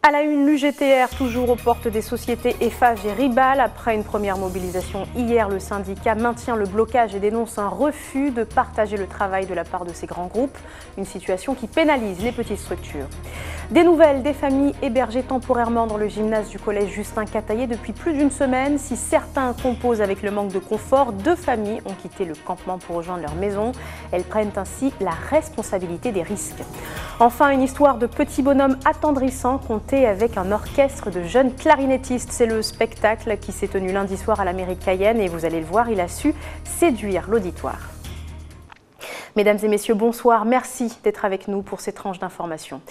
À la une, l'UGTR, toujours aux portes des sociétés Eiffage et Ribal. Après une première mobilisation hier, le syndicat maintient le blocage et dénonce un refus de partager le travail de la part de ces grands groupes. Une situation qui pénalise les petites structures. Des nouvelles des familles hébergées temporairement dans le gymnase du collège Justin Cataillé depuis plus d'une semaine. Si certains composent avec le manque de confort, 2 familles ont quitté le campement pour rejoindre leur maison. Elles prennent ainsi la responsabilité des risques. Enfin, une histoire de petit bonhomme attendrissant contée avec un orchestre de jeunes clarinettistes. C'est le spectacle qui s'est tenu lundi soir à la mairie de Cayenne et vous allez le voir, il a su séduire l'auditoire. Mesdames et messieurs, bonsoir. Merci d'être avec nous pour ces tranches d'informations.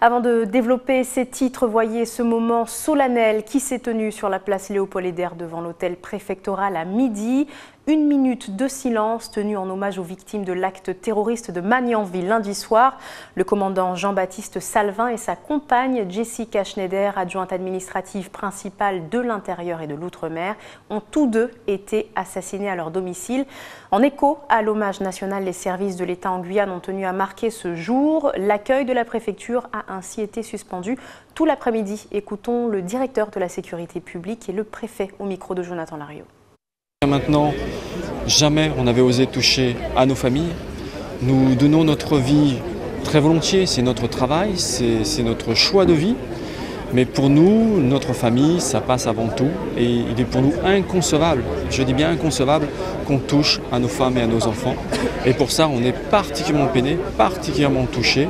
Avant de développer ces titres, voyez ce moment solennel qui s'est tenu sur la place Léopold-Hédère devant l'hôtel préfectoral à midi. 1 minute de silence tenue en hommage aux victimes de l'acte terroriste de Magnanville lundi soir. Le commandant Jean-Baptiste Salvin et sa compagne Jessica Schneider, adjointe administrative principale de l'Intérieur et de l'Outre-mer, ont tous deux été assassinés à leur domicile. En écho à l'hommage national, les services de l'État en Guyane ont tenu à marquer ce jour. L'accueil de la préfecture a ainsi été suspendu tout l'après-midi. Écoutons le directeur de la sécurité publique et le préfet au micro de Jonathan Lariot. Maintenant, jamais on n'avait osé toucher à nos familles. Nous donnons notre vie très volontiers, c'est notre travail, c'est notre choix de vie. Mais pour nous, notre famille, ça passe avant tout. Et il est pour nous inconcevable, je dis bien inconcevable, qu'on touche à nos femmes et à nos enfants. Et pour ça, on est particulièrement peiné, particulièrement touché.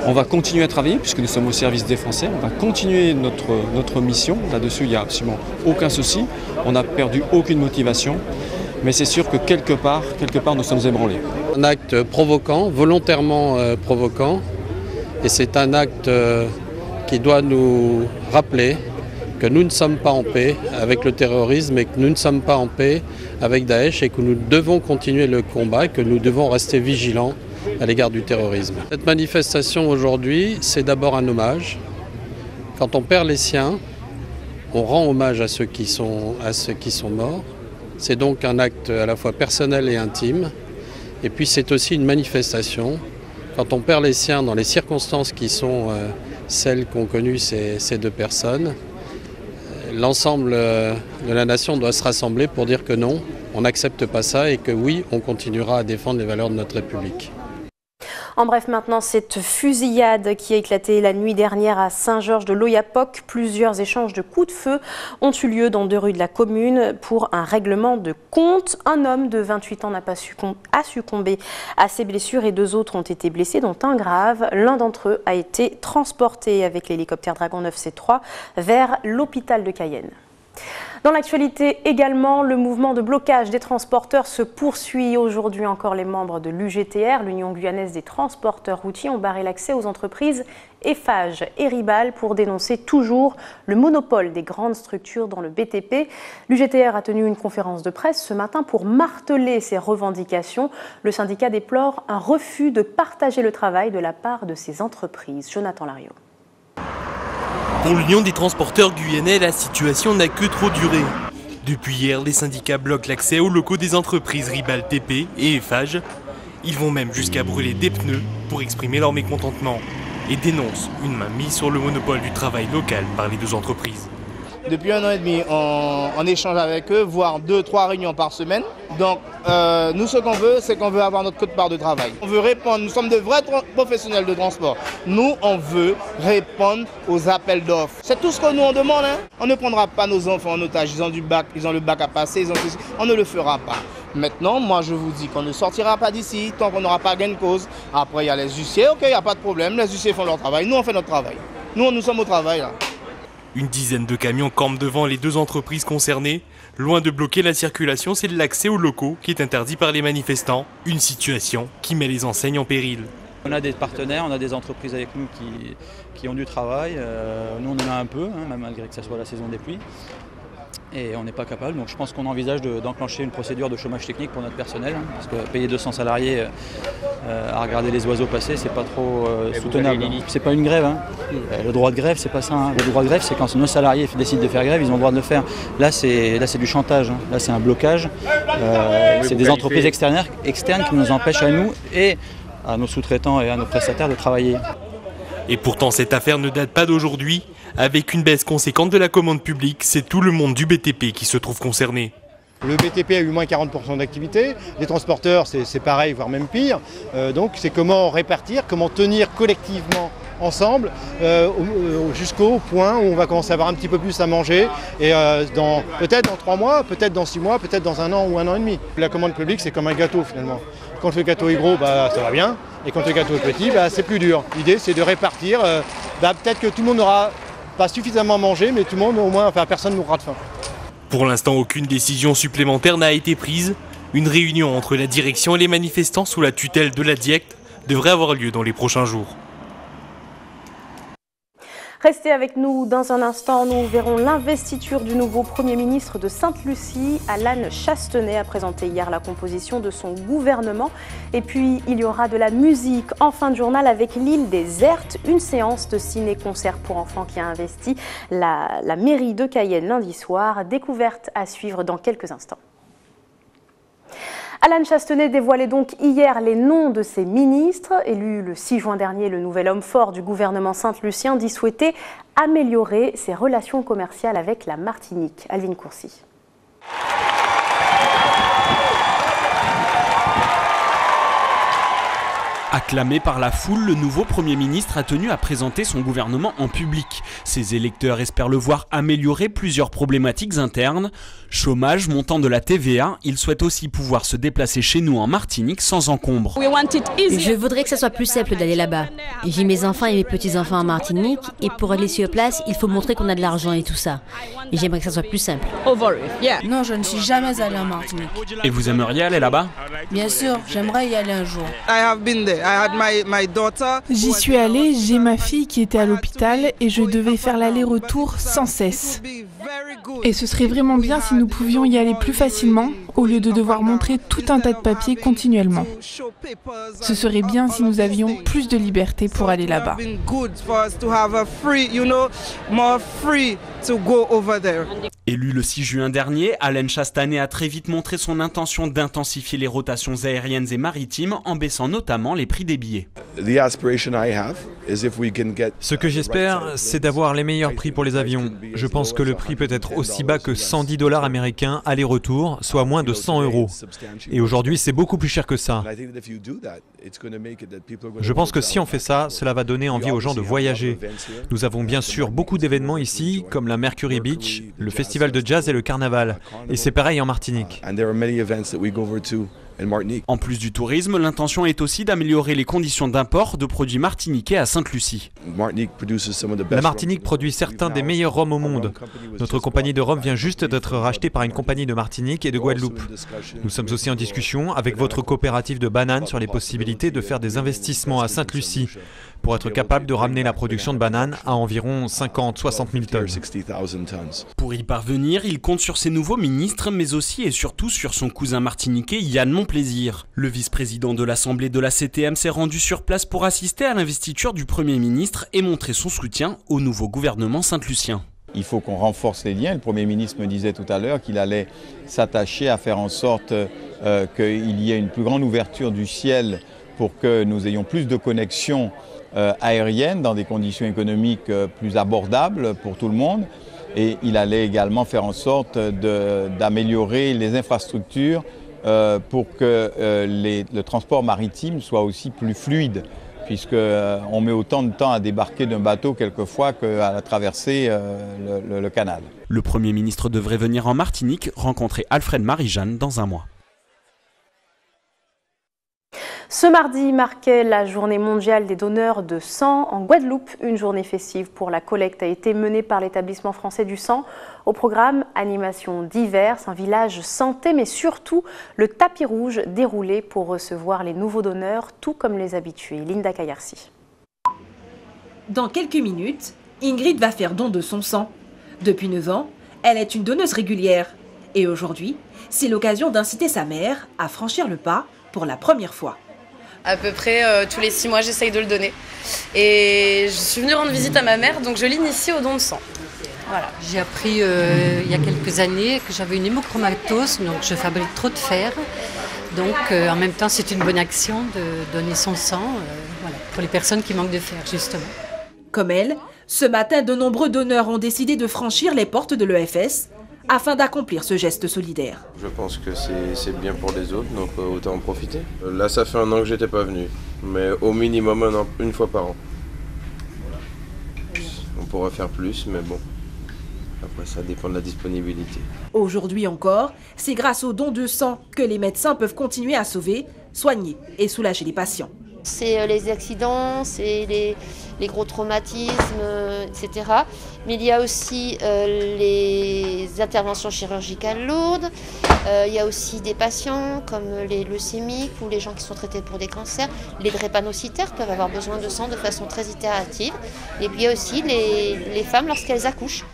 On va continuer à travailler puisque nous sommes au service des Français. On va continuer notre mission. Là-dessus, il n'y a absolument aucun souci. On n'a perdu aucune motivation. Mais c'est sûr que quelque part, nous sommes ébranlés. Un acte provoquant, volontairement provoquant. Et c'est un acte qui doit nous rappeler que nous ne sommes pas en paix avec le terrorisme et que nous ne sommes pas en paix avec Daesh et que nous devons continuer le combat et que nous devons rester vigilants à l'égard du terrorisme. Cette manifestation aujourd'hui, c'est d'abord un hommage. Quand on perd les siens, on rend hommage à ceux qui sont morts. C'est donc un acte à la fois personnel et intime. Et puis c'est aussi une manifestation. Quand on perd les siens dans les circonstances qui sont celles qu'ont connues ces 2 personnes, l'ensemble de la nation doit se rassembler pour dire que non, on n'accepte pas ça et que oui, on continuera à défendre les valeurs de notre République. En bref, maintenant, cette fusillade qui a éclaté la nuit dernière à Saint-Georges de l'Oyapock. Plusieurs échanges de coups de feu ont eu lieu dans 2 rues de la commune pour un règlement de compte. Un homme de 28 ans a succombé à ses blessures et 2 autres ont été blessés, dont un grave. L'un d'entre eux a été transporté avec l'hélicoptère Dragon 9C3 vers l'hôpital de Cayenne. Dans l'actualité également, le mouvement de blocage des transporteurs se poursuit. Aujourd'hui encore, les membres de l'UGTR, l'Union guyanaise des transporteurs routiers, ont barré l'accès aux entreprises Eiffage et Ribal pour dénoncer toujours le monopole des grandes structures dans le BTP. L'UGTR a tenu une conférence de presse ce matin pour marteler ses revendications. Le syndicat déplore un refus de partager le travail de la part de ces entreprises. Jonathan Lariot. Pour l'Union des transporteurs guyanais, la situation n'a que trop duré. Depuis hier, les syndicats bloquent l'accès aux locaux des entreprises Ribal TP et Eiffage. Ils vont même jusqu'à brûler des pneus pour exprimer leur mécontentement et dénoncent une main mise sur le monopole du travail local par les 2 entreprises. Depuis 1 an et demi, on échange avec eux, voire 2-3 réunions par semaine. Donc nous, ce qu'on veut, c'est qu'on veut avoir notre quote-part de travail. On veut répondre, nous sommes de vrais professionnels de transport. Nous, on veut répondre aux appels d'offres. C'est tout ce que nous on demande. On ne prendra pas nos enfants en otage, ils ont du bac, ils ont le bac à passer, on ne le fera pas. Maintenant, moi je vous dis qu'on ne sortira pas d'ici tant qu'on n'aura pas gain de cause. Après, il y a les huissiers, ok, il n'y a pas de problème, les huissiers font leur travail, nous on fait notre travail. Nous sommes au travail là. Une dizaine de camions campent devant les 2 entreprises concernées. Loin de bloquer la circulation, c'est l'accès aux locaux qui est interdit par les manifestants. Une situation qui met les enseignes en péril. On a des partenaires, on a des entreprises avec nous qui ont du travail. Nous on en a un peu, même malgré que ce soit la saison des pluies. Et on n'est pas capable, donc je pense qu'on envisage d'enclencher une procédure de chômage technique pour notre personnel, parce que payer 200 salariés à regarder les oiseaux passer, c'est pas trop soutenable. C'est pas une grève, le droit de grève, c'est pas ça. Le droit de grève, c'est quand nos salariés décident de faire grève, ils ont le droit de le faire. Là, c'est du chantage, là c'est un blocage. C'est des entreprises externes qui nous empêchent à nous et à nos sous-traitants et à nos prestataires de travailler. Et pourtant, cette affaire ne date pas d'aujourd'hui. Avec une baisse conséquente de la commande publique, c'est tout le monde du BTP qui se trouve concerné. Le BTP a eu moins 40% d'activité, les transporteurs c'est pareil, voire même pire. Donc c'est comment répartir, comment tenir collectivement ensemble jusqu'au point où on va commencer à avoir un petit peu plus à manger et peut-être dans 3 mois, peut-être dans 6 mois, peut-être dans 1 an ou 1 an et demi. La commande publique c'est comme un gâteau finalement. Quand le gâteau est gros, ça va bien, et quand le gâteau est petit, c'est plus dur. L'idée c'est de répartir, peut-être que tout le monde n'aura pas suffisamment mangé, mais tout le monde au moins, personne ne mourra de faim. Pour l'instant, aucune décision supplémentaire n'a été prise. Une réunion entre la direction et les manifestants sous la tutelle de la DIECT devrait avoir lieu dans les prochains jours. Restez avec nous dans un instant, nous verrons l'investiture du nouveau Premier ministre de Sainte-Lucie. Alan Chastenay a présenté hier la composition de son gouvernement. Et puis, il y aura de la musique en fin de journal avec l'île déserte, une séance de ciné-concert pour enfants qui a investi la mairie de Cayenne lundi soir. Découverte à suivre dans quelques instants. Alan Chastenay dévoilait donc hier les noms de ses ministres. Élu le 6 juin dernier, le nouvel homme fort du gouvernement saint-lucien dit souhaiter améliorer ses relations commerciales avec la Martinique. Alvin Courcy. Acclamé par la foule, le nouveau Premier ministre a tenu à présenter son gouvernement en public. Ses électeurs espèrent le voir améliorer plusieurs problématiques internes. Chômage, montant de la TVA, il souhaite aussi pouvoir se déplacer chez nous en Martinique sans encombre. Je voudrais que ça soit plus simple d'aller là-bas. J'ai mes enfants et mes petits-enfants en Martinique et pour aller sur place, il faut montrer qu'on a de l'argent et tout ça. Et j'aimerais que ça soit plus simple. Non, je ne suis jamais allée en Martinique. Et vous aimeriez aller là-bas? Bien sûr, j'aimerais y aller un jour. J'y suis allée, j'ai ma fille qui était à l'hôpital et je devais faire l'aller-retour sans cesse. Et ce serait vraiment bien si nous pouvions y aller plus facilement, au lieu de devoir montrer tout un tas de papiers continuellement. Ce serait bien si nous avions plus de liberté pour aller là-bas. Élu le 6 juin dernier, Alan Chastenay a très vite montré son intention d'intensifier les rotations aériennes et maritimes en baissant notamment les prix des billets. Ce que j'espère, c'est d'avoir les meilleurs prix pour les avions. Je pense que le prix peut être aussi bas que $110 américains aller-retour, soit moins de 100 €. Et aujourd'hui, c'est beaucoup plus cher que ça. Je pense que si on fait ça, cela va donner envie aux gens de voyager. Nous avons bien sûr beaucoup d'événements ici, comme la Mercury Beach, le festival de jazz et le carnaval. Et c'est pareil en Martinique. En plus du tourisme, l'intention est aussi d'améliorer les conditions d'import de produits martiniquais à Sainte-Lucie. La Martinique produit certains des meilleurs rhums au monde. Notre compagnie de rhum vient juste d'être rachetée par une compagnie de Martinique et de Guadeloupe. Nous sommes aussi en discussion avec votre coopérative de bananes sur les possibilités de faire des investissements à Sainte-Lucie pour être capable de ramener la production de bananes à environ 50-60 000 tonnes. Pour y parvenir, il compte sur ses nouveaux ministres, mais aussi et surtout sur son cousin martiniquais Yann Monplaisir. Le vice-président de l'Assemblée de la CTM s'est rendu sur place pour assister à l'investiture du Premier ministre et montrer son soutien au nouveau gouvernement saint-lucien. Il faut qu'on renforce les liens. Le Premier ministre me disait tout à l'heure qu'il allait s'attacher à faire en sorte qu'il y ait une plus grande ouverture du ciel pour que nous ayons plus de connexions aériennes dans des conditions économiques plus abordables pour tout le monde. Et il allait également faire en sorte d'améliorer les infrastructures pour que le transport maritime soit aussi plus fluide, puisqu'on met autant de temps à débarquer d'un bateau quelquefois qu'à traverser le canal. Le Premier ministre devrait venir en Martinique rencontrer Alfred Marie-Jeanne dans un mois. Ce mardi marquait la journée mondiale des donneurs de sang en Guadeloupe. Une journée festive pour la collecte a été menée par l'établissement français du sang. Au programme, animations diverses, un village santé, mais surtout le tapis rouge déroulé pour recevoir les nouveaux donneurs, tout comme les habitués. Linda Kayarsi. Dans quelques minutes, Ingrid va faire don de son sang. Depuis 9 ans, elle est une donneuse régulière. Et aujourd'hui, c'est l'occasion d'inciter sa mère à franchir le pas pour la première fois. À peu près tous les 6 mois, j'essaye de le donner. Et je suis venue rendre visite à ma mère, donc je l'initie au don de sang. Voilà. J'ai appris il y a quelques années que j'avais une hémochromatose, donc je fabrique trop de fer. Donc en même temps, c'est une bonne action de donner son sang voilà, pour les personnes qui manquent de fer, justement. Comme elle, Ce matin, de nombreux donneurs ont décidé de franchir les portes de l'EFS afin d'accomplir ce geste solidaire. Je pense que c'est bien pour les autres, donc autant en profiter. Là, ça fait 1 an que j'étais pas venu, mais au minimum une fois par an. On pourrait faire plus, mais bon, après ça dépend de la disponibilité. Aujourd'hui encore, c'est grâce au don de sang que les médecins peuvent continuer à sauver, soigner et soulager les patients. C'est les accidents, c'est les gros traumatismes, etc. Mais il y a aussi les interventions chirurgicales lourdes. Il y a aussi des patients comme les leucémiques ou les gens qui sont traités pour des cancers. Les drépanocytaires peuvent avoir besoin de sang de façon très itérative. Et puis il y a aussi les femmes lorsqu'elles accouchent.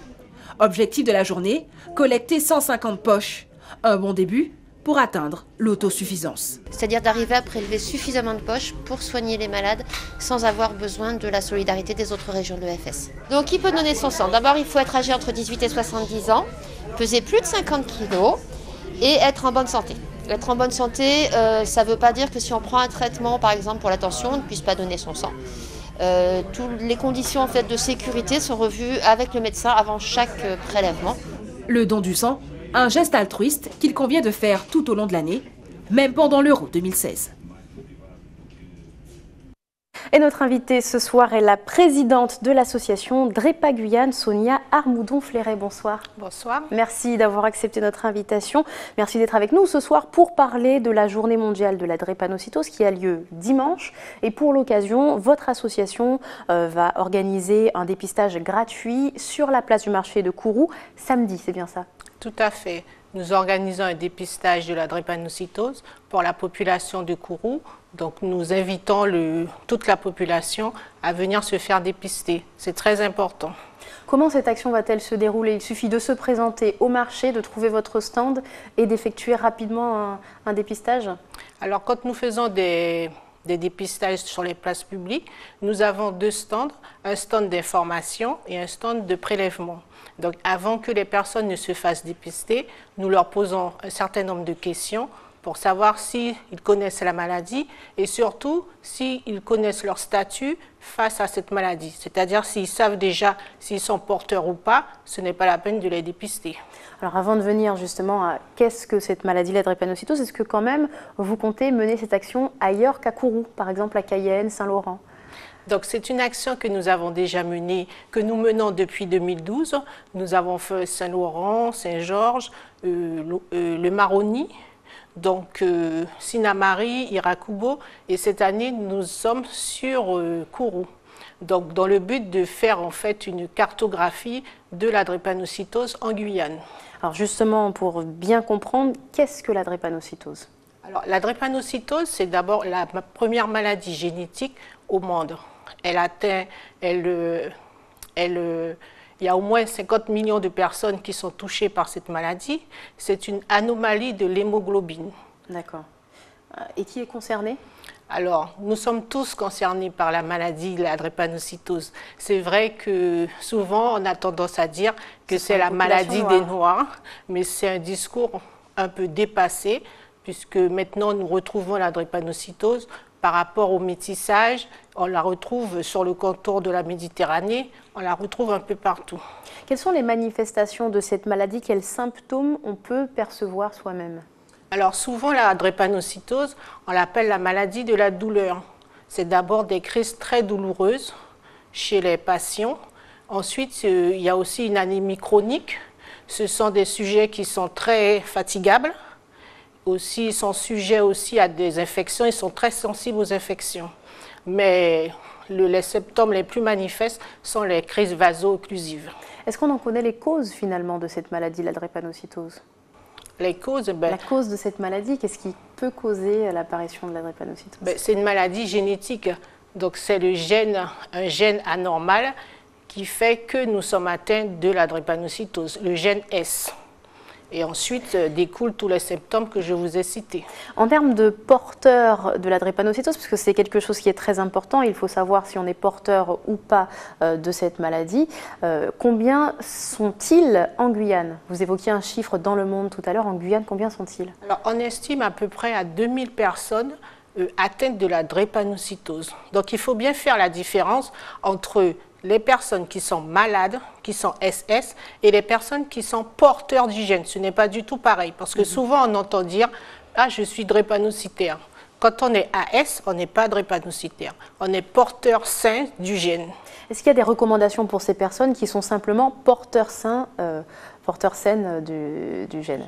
Objectif de la journée, collecter 150 poches. Un bon début pour atteindre l'autosuffisance. C'est-à-dire d'arriver à prélever suffisamment de poches pour soigner les malades sans avoir besoin de la solidarité des autres régions de l'EFS. Donc qui peut donner son sang? D'abord, il faut être âgé entre 18 et 70 ans, peser plus de 50 kg et être en bonne santé. Être en bonne santé, ça ne veut pas dire que si on prend un traitement, par exemple pour la tension, on ne puisse pas donner son sang. Toutes les conditions en fait, de sécurité sont revues avec le médecin avant chaque prélèvement. Le don du sang, un geste altruiste qu'il convient de faire tout au long de l'année, même pendant l'Euro 2016. Et notre invitée ce soir est la présidente de l'association DREPA Guyane, Sonia Armoudon-Fleuret. Bonsoir. Bonsoir. Merci d'avoir accepté notre invitation. Merci d'être avec nous ce soir pour parler de la journée mondiale de la drépanocytose qui a lieu dimanche. Et pour l'occasion, votre association va organiser un dépistage gratuit sur la place du marché de Kourou samedi, c'est bien ça? Tout à fait. Nous organisons un dépistage de la drépanocytose pour la population de Kourou. Donc nous invitons toute la population à venir se faire dépister. C'est très important. Comment cette action va-t-elle se dérouler? Il suffit de se présenter au marché, de trouver votre stand et d'effectuer rapidement un dépistage? Alors quand nous faisons des dépistages sur les places publiques, nous avons 2 stands, un stand d'information et un stand de prélèvement. Donc avant que les personnes ne se fassent dépister, nous leur posons un certain nombre de questions pour savoir s'ils connaissent la maladie et surtout s'ils connaissent leur statut face à cette maladie. C'est-à-dire s'ils savent déjà s'ils sont porteurs ou pas, ce n'est pas la peine de les dépister. Alors avant de venir justement à qu'est-ce que cette maladie, la drépanocytose, est-ce que quand même vous comptez mener cette action ailleurs qu'à Kourou, par exemple à Cayenne, Saint-Laurent? Donc c'est une action que nous avons déjà menée, que nous menons depuis 2012. Nous avons fait Saint-Laurent, Saint-Georges, le Maroni, donc Sinamari, Irakubo, et cette année nous sommes sur Kourou. Donc dans le but de faire en fait une cartographie de la drépanocytose en Guyane. Alors justement, pour bien comprendre, qu'est-ce que la drépanocytose? Alors la drépanocytose, c'est d'abord la première maladie génétique au monde. Elle atteint, il y a au moins 50 millions de personnes qui sont touchées par cette maladie. C'est une anomalie de l'hémoglobine. D'accord. Et qui est concerné? Alors, nous sommes tous concernés par la maladie, la drépanocytose. C'est vrai que souvent, on a tendance à dire que c'est la maladie des Noirs, mais c'est un discours un peu dépassé, puisque maintenant, nous retrouvons la drépanocytose par rapport au métissage. On la retrouve sur le contour de la Méditerranée, on la retrouve un peu partout. Quelles sont les manifestations de cette maladie? Quels symptômes on peut percevoir soi-même? Alors souvent la drépanocytose, on l'appelle la maladie de la douleur. C'est d'abord des crises très douloureuses chez les patients. Ensuite, il y a aussi une anémie chronique. Ce sont des sujets qui sont très fatigables. Aussi, ils sont sujets aussi à des infections, ils sont très sensibles aux infections. Mais les symptômes les plus manifestes sont les crises vaso-occlusives. Est-ce qu'on en connaît les causes finalement de cette maladie, la drépanocytose? Les causes, la cause de cette maladie, qu'est-ce qui peut causer l'apparition de la drépanocytose? C'est une maladie génétique, donc c'est un gène anormal qui fait que nous sommes atteints de la drépanocytose, le gène S. Et ensuite découlent tous les symptômes que je vous ai cités. En termes de porteurs de la drépanocytose, parce que c'est quelque chose qui est très important, il faut savoir si on est porteur ou pas de cette maladie, combien sont-ils en Guyane? Vous évoquiez un chiffre dans le monde tout à l'heure, en Guyane, combien sont-ils? Alors on estime à peu près à 2000 personnes atteintes de la drépanocytose. Donc il faut bien faire la différence entre les personnes qui sont malades, qui sont SS, et les personnes qui sont porteurs du gène. Ce n'est pas du tout pareil, parce que souvent on entend dire « Ah, je suis drépanocytaire ». Quand on est AS, on n'est pas drépanocytaire, on est porteur sain du gène. Est-ce qu'il y a des recommandations pour ces personnes qui sont simplement porteurs sains du gène?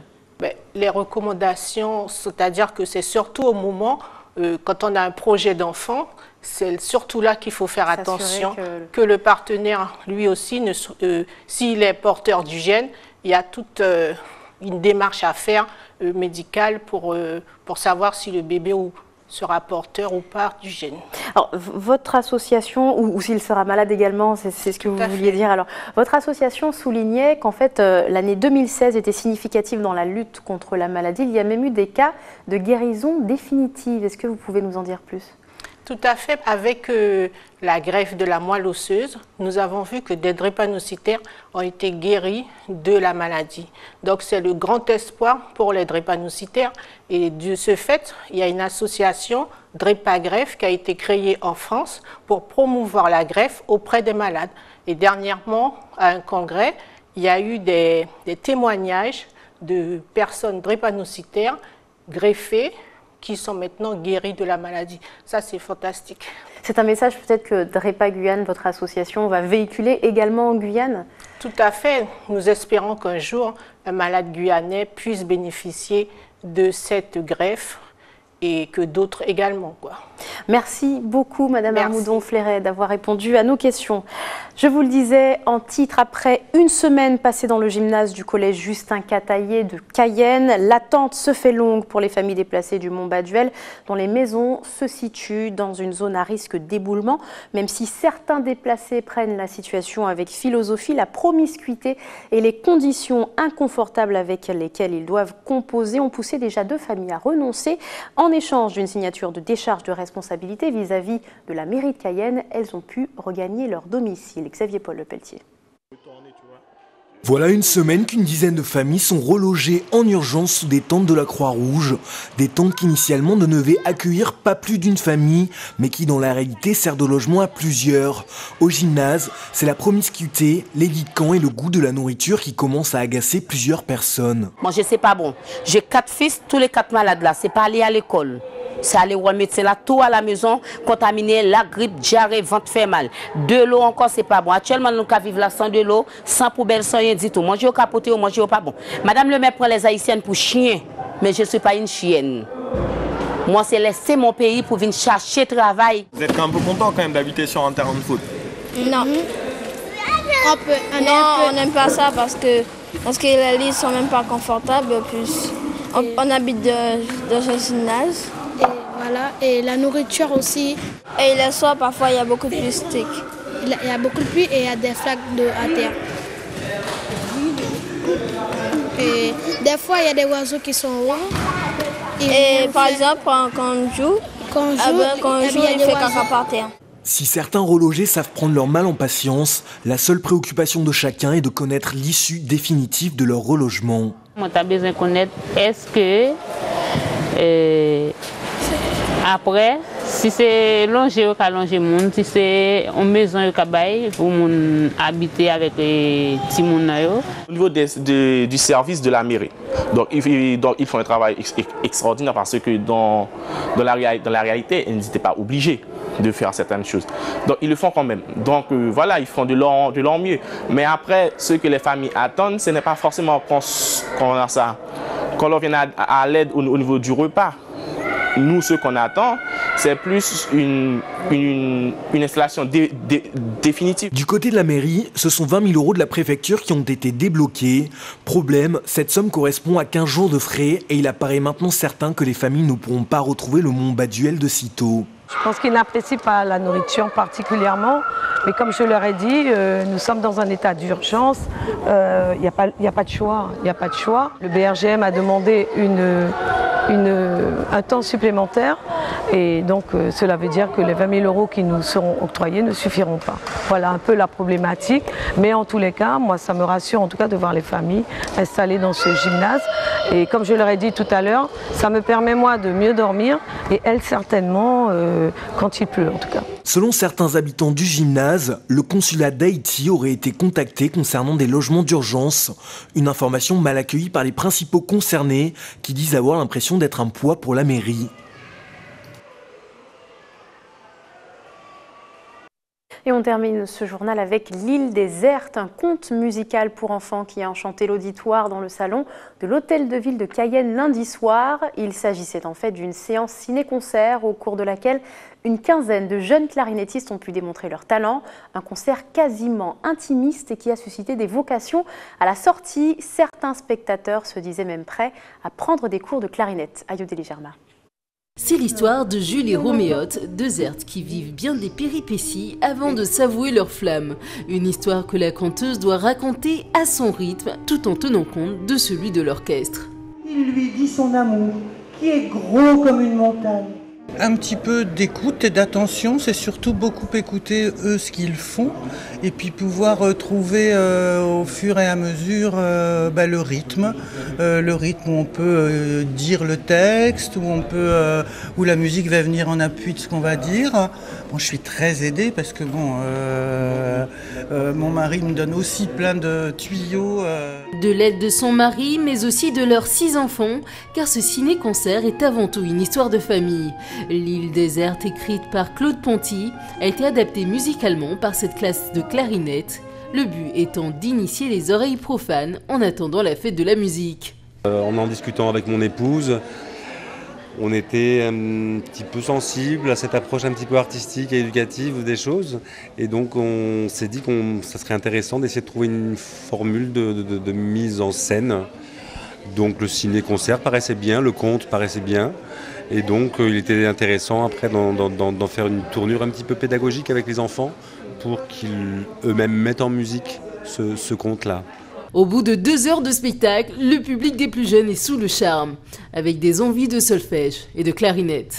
Les recommandations, c'est-à-dire que c'est surtout au moment, quand on a un projet d'enfant, c'est surtout là qu'il faut faire attention que le partenaire, lui aussi, s'il est porteur du gène, il y a toute une démarche à faire médicale pour savoir si le bébé sera porteur ou pas du gène. Alors, votre association, ou s'il sera malade également, c'est ce que vous vouliez dire. Alors, votre association soulignait qu'en fait, l'année 2016 était significative dans la lutte contre la maladie. Il y a même eu des cas de guérison définitive. Est-ce que vous pouvez nous en dire plus? Tout à fait. Avec la greffe de la moelle osseuse, nous avons vu que des drépanocytaires ont été guéris de la maladie. Donc c'est le grand espoir pour les drépanocytaires. Et de ce fait, il y a une association Drépagreffe qui a été créée en France pour promouvoir la greffe auprès des malades. Et dernièrement, à un congrès, il y a eu des témoignages de personnes drépanocytaires greffées qui sont maintenant guéris de la maladie. Ça, c'est fantastique. C'est un message peut-être que Drépa Guyane, votre association, va véhiculer également en Guyane? Tout à fait. Nous espérons qu'un jour, un malade guyanais puisse bénéficier de cette greffe et que d'autres également, quoi. Merci beaucoup, Madame Armoudon-Fléret, d'avoir répondu à nos questions. Je vous le disais en titre, après une semaine passée dans le gymnase du collège Justin Cataillé de Cayenne, l'attente se fait longue pour les familles déplacées du Mont-Baduel, dont les maisons se situent dans une zone à risque d'éboulement. Même si certains déplacés prennent la situation avec philosophie, la promiscuité et les conditions inconfortables avec lesquelles ils doivent composer ont poussé déjà 2 familles à renoncer. En échange d'une signature de décharge de responsabilité vis-à-vis de la mairie de Cayenne, elles ont pu regagner leur domicile. Xavier Paul Le Pelletier. Voilà une semaine qu'une dizaine de familles sont relogées en urgence sous des tentes de la Croix-Rouge. Des tentes qui initialement ne devaient accueillir pas plus d'une famille, mais qui dans la réalité servent de logement à plusieurs. Au gymnase, c'est la promiscuité, les lits de camp et le goût de la nourriture qui commencent à agacer plusieurs personnes. Manger c'est pas bon. J'ai 4 fils, tous les 4 malades là, c'est pas aller à l'école. C'est aller voir le médecin là, tout à la maison, contaminé, la grippe, diarrhée, ventre fait mal. De l'eau encore, c'est pas bon. Actuellement, nous pouvons vivre là sans de l'eau, sans poubelle, sans rien du tout. Manger au capoté ou manger au pas bon. Madame le maire prend les Haïtiennes pour chiens, mais je ne suis pas une chienne. Moi, c'est laisser mon pays pour venir chercher travail. Vous êtes un peu content quand même d'habiter sur un terrain de foot? Non. On n'aime pas ça parce que les lits ne sont même pas confortables. Plus on habite dans un gymnase. Et voilà, et la nourriture aussi. Et le soir, parfois, il y a beaucoup de plastique. Il y a beaucoup de pluie et il y a des flaques d'eau à terre. Et des fois, il y a des oiseaux qui sont hauts. Et par exemple, quand on joue, il fait caca par terre. Si certains relogés savent prendre leur mal en patience, la seule préoccupation de chacun est de connaître l'issue définitive de leur relogement. Moi, tu as besoin de connaître est-ce que après, si c'est longer ou longer monde, si c'est une maison ou bail pour habiter avec les petits monde. Au niveau du service de la mairie, donc ils font un travail extraordinaire parce que dans la réalité, ils n'étaient pas obligés de faire certaines choses. Donc ils le font quand même. Donc voilà, ils font de leur mieux. Mais après, ce que les familles attendent, ce n'est pas forcément qu'on a ça. Quand on vient à l'aide au niveau du repas, nous, ce qu'on attend, c'est plus une installation définitive. Du côté de la mairie, ce sont 20 000 € de la préfecture qui ont été débloqués. Problème, cette somme correspond à 15 jours de frais et il apparaît maintenant certain que les familles ne pourront pas retrouver le Mont-Baduel de sitôt. Je pense qu'ils n'apprécient pas la nourriture particulièrement, mais comme je leur ai dit, nous sommes dans un état d'urgence, il n'y a pas de choix. Le BRGM a demandé un temps supplémentaire et donc cela veut dire que les 20 000 € qui nous seront octroyés ne suffiront pas. Voilà un peu la problématique, mais en tous les cas, moi ça me rassure en tout cas de voir les familles installées dans ce gymnase et comme je leur ai dit tout à l'heure, ça me permet moi de mieux dormir et elles certainement quand il pleut en tout cas. Selon certains habitants du gymnase, le consulat d'Haïti aurait été contacté concernant des logements d'urgence. Une information mal accueillie par les principaux concernés qui disent avoir l'impression d'être un poids pour la mairie. Et on termine ce journal avec L'île déserte, un conte musical pour enfants qui a enchanté l'auditoire dans le salon de l'hôtel de ville de Cayenne lundi soir. Il s'agissait en fait d'une séance ciné-concert au cours de laquelle une quinzaine de jeunes clarinettistes ont pu démontrer leur talent. Un concert quasiment intimiste et qui a suscité des vocations. À la sortie, certains spectateurs se disaient même prêts à prendre des cours de clarinette. Ayodele Germa. C'est l'histoire de Jules et Roméote, deux Ertes qui vivent bien des péripéties avant de s'avouer leur flamme. Une histoire que la conteuse doit raconter à son rythme, tout en tenant compte de celui de l'orchestre. Il lui dit son amour, qui est gros comme une montagne. Un petit peu d'écoute et d'attention, c'est surtout beaucoup écouter eux ce qu'ils font et puis pouvoir trouver au fur et à mesure le rythme où on peut dire le texte, où la musique va venir en appui de ce qu'on va dire. Bon, je suis très aidé parce que mon mari me donne aussi plein de tuyaux. De l'aide de son mari, mais aussi de leurs 6 enfants, car ce ciné-concert est avant tout une histoire de famille. L'île déserte, écrite par Claude Ponty, a été adaptée musicalement par cette classe de clarinette, le but étant d'initier les oreilles profanes en attendant la fête de la musique. En discutant avec mon épouse, on était un petit peu sensible à cette approche un petit peu artistique et éducative des choses. Et donc on s'est dit que ça serait intéressant d'essayer de trouver une formule de mise en scène. Donc le ciné-concert paraissait bien, le conte paraissait bien. Et donc il était intéressant après d'en faire une tournure un petit peu pédagogique avec les enfants pour qu'ils eux-mêmes mettent en musique ce conte-là. Au bout de 2 heures de spectacle, le public des plus jeunes est sous le charme, avec des envies de solfège et de clarinette.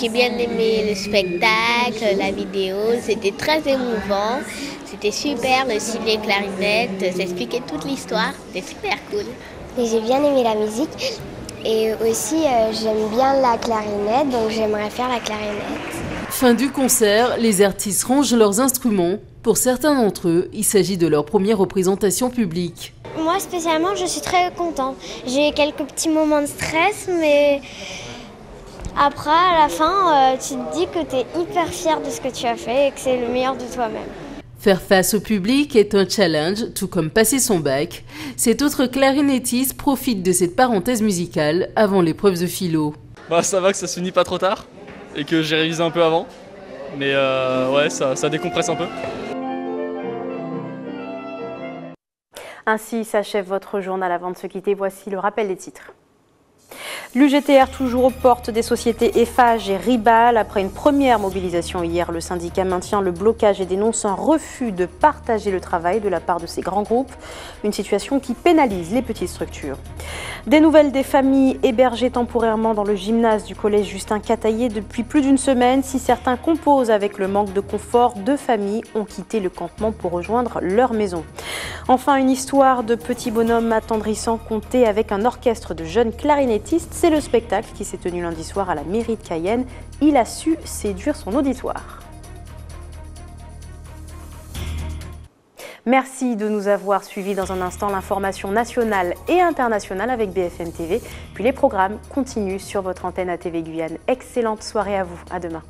J'ai bien aimé le spectacle, la vidéo, c'était très émouvant. C'était super, le ciné clarinette, ça expliquait toute l'histoire, c'était super cool. J'ai bien aimé la musique et aussi j'aime bien la clarinette, donc j'aimerais faire la clarinette. Fin du concert, les artistes rangent leurs instruments. Pour certains d'entre eux, il s'agit de leur première représentation publique. Moi spécialement, je suis très contente. J'ai quelques petits moments de stress, mais après, à la fin, tu te dis que tu es hyper fier de ce que tu as fait et que c'est le meilleur de toi-même. Faire face au public est un challenge, tout comme passer son bac. Cet autre clarinettiste profite de cette parenthèse musicale avant l'épreuve de philo. Ça va que ça se finit pas trop tard et que j'ai révisé un peu avant. Mais ouais, ça décompresse un peu. Ainsi s'achève votre journal. Avant de se quitter, voici le rappel des titres. L'UGTR toujours aux portes des sociétés Eiffage et Ribal. Après une première mobilisation hier, le syndicat maintient le blocage et dénonce un refus de partager le travail de la part de ces grands groupes. Une situation qui pénalise les petites structures. Des nouvelles des familles hébergées temporairement dans le gymnase du collège Justin Cataillé depuis plus d'une semaine. Si certains composent avec le manque de confort, 2 familles ont quitté le campement pour rejoindre leur maison. Enfin, une histoire de petits bonhommes attendrissants contés avec un orchestre de jeunes clarinettistes. C'est le spectacle qui s'est tenu lundi soir à la mairie de Cayenne. Il a su séduire son auditoire. Merci de nous avoir suivis. Dans un instant, l'information nationale et internationale avec BFM TV. Puis les programmes continuent sur votre antenne ATV Guyane. Excellente soirée à vous. À demain.